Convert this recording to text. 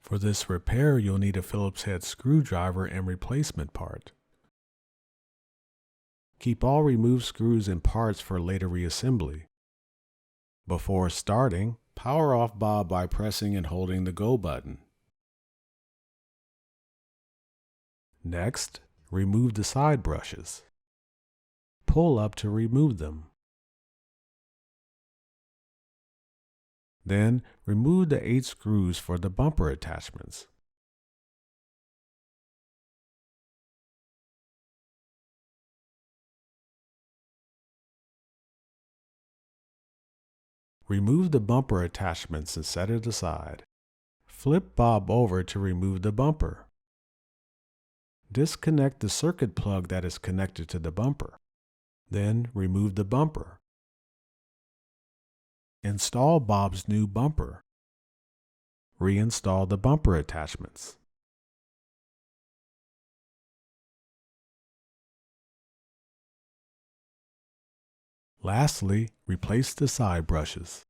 For this repair, you'll need a Phillips head screwdriver and replacement part. Keep all removed screws and parts for later reassembly. Before starting, power off Bob by pressing and holding the go button. Next, remove the side brushes. Pull up to remove them. Then, remove the 8 screws for the bumper attachments. Remove the bumper attachments and set it aside. Flip Bob over to remove the bumper. Disconnect the circuit plug that is connected to the bumper. Then remove the bumper. Install Bob's new bumper. Reinstall the bumper attachments. Lastly, replace the side brushes.